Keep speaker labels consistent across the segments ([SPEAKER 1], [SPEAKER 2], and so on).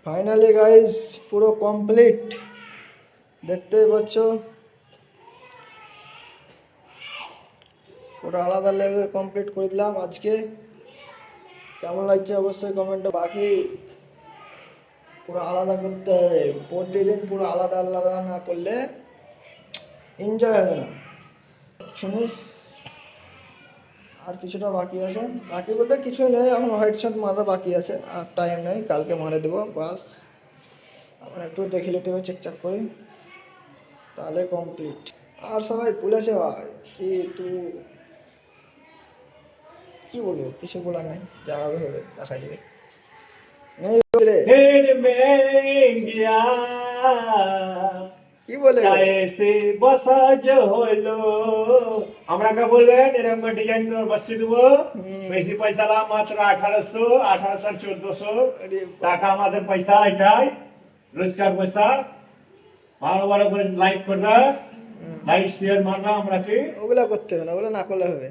[SPEAKER 1] Finally guys পুরো complete, দেখতেই পাচ্ছ পুরো আলাদা লেভেল কমপ্লিট করে দিলাম আজকে। কেমন লাগছে অবশ্যই কমেন্টে। বাকি পুরো আলাদা করতে হবে, প্রতিদিন পুরো আলাদা আলাদা না করলে এনজয় হবে না। ফিনিশ, আর কিছুটা বাকি আছে, বাকি বলতে কিছুই নেই, এখন হোয়াইট শার্ট মারা বাকি আছে, আর টাইম নেই, কালকে মারে দেবো বাস। আমার একটু দেখে নিতে হবে চেকচাক করে, তাহলে কমপ্লিট। আর সবাই বলেছে ভাই কি তুই কি বলবো, কিছু বলার নেই, যা হবে হবে, দেখা যাবে। নেই রে কি বলে
[SPEAKER 2] এসে বসা যে হইলো, আমরা কে বলবেন এরকম ডিজাইন বসিয়ে দেবো। বেশি পয়সা না, মাত্র 1800 আর 1400 টাকা আমাদের পয়সা। এটাই রোজকার পয়সা। ভালো ভালো করে লাইক করবে, লাইক শেয়ার মারবা। আমরা কি
[SPEAKER 1] ওগুলা করতে হবে না, ওগুলো না করলে হবে।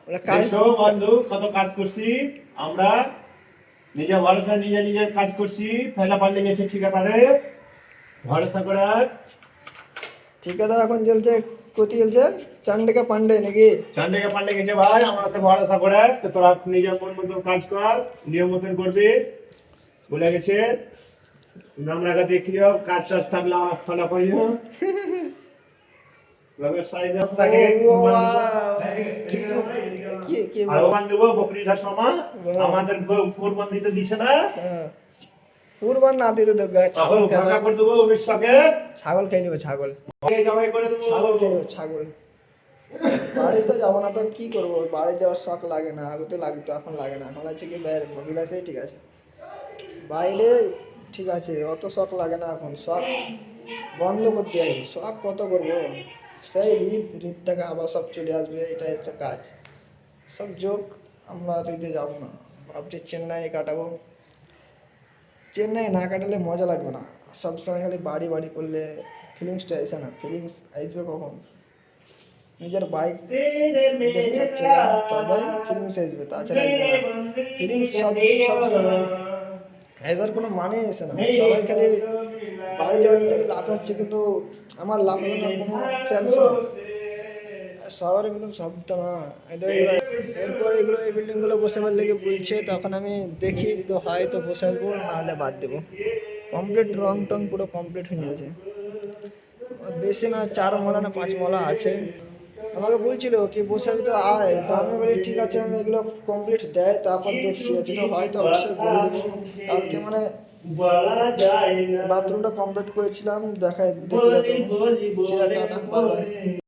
[SPEAKER 1] ওগুলা কাজ
[SPEAKER 2] বন্ধু কত কাজ করছি আমরা, নিজে ভরসা নিজে নিজের কাজ করছি। ফেলা পাল্টে গেছে ঠিকাদারে ভরসা করে।
[SPEAKER 1] ঠিকাদার এখন চলছে, কোথায় চলছে? চান্ডিকা পান্ডে নাকি?
[SPEAKER 2] চান্ডিকা পাল্টে গেছে ভাই, আমার তো ভরসা করে। তো তোরা নিজের মন মতো কাজ কর, নিয়ম মতন করবি বলে গেছে। আমরা দেখিও কাজ টাজ থাকলে আমার ফলো করিও। আমাদের কোরবান দিতে দিছে না,
[SPEAKER 1] কুরবান না দিতে দেবো, ছাগল খেয়ে নেবো, ছাগল ছাগল খেয়ে নেবো, ছাগল। বাড়িতে যাবো না তো কি করবো, বাড়ি যাওয়ার শখ লাগে না, আগে তো লাগতো, এখন লাগে না। এখন আছে কি বিদেশেই ঠিক আছে, বাইরে ঠিক আছে, অত শখ লাগে না এখন। শখ বন্ধ করতে হবে, শখ কত করবো, সেই ঈদ থেকে আবার সব চলে আসবে, এটাই হচ্ছে কাজ। সব যোগ, আমরা ঈদে যাবো না, ভাবছি চেন্নাই কাটাবো। চেন্নাই না কাটালে মজা লাগবে না, সবসময় খালি বাড়ি বাড়ি করলে ফিলিংসটা আসে না। ফিলিংস আসবে কখন? নিজের বাইক, নিজের চার চাকা, তবে ফিলিংস আসবে, তাছাড়া আসবে না। ফিলিংস সবসময় আসার কোনো মানে আসে না। সবাই খালি বাড়ি যাওয়ার লেগে লাফাচ্ছে, কিন্তু আমার লাফানোর কোনো চান্স নেই। শহরে কিন্তু শব্দ না, এরপর এগুলো এই বিল্ডিংগুলো বসাবার লেগে বলছে, তখন আমি দেখি তো হয় তো বসাবো, নাহলে বাদ দেবো। কমপ্লিট রং টং পুরো কমপ্লিট হয়ে গেছে, বেশি না 4 মলা না 5 মলা আছে। আমাকে বলছিল কি বসাবি তো আয়, তো আমি বলি ঠিক আছে, আমি এগুলো কমপ্লিট দেয় তারপর দেখছি, যদি হয় তো অবশ্যই বলে দেবো। কালকে মানে বাথরুমটা কমপ্লিট করেছিলাম, দেখলে তো। ঠিক আছে, টাটা, বাই বাই।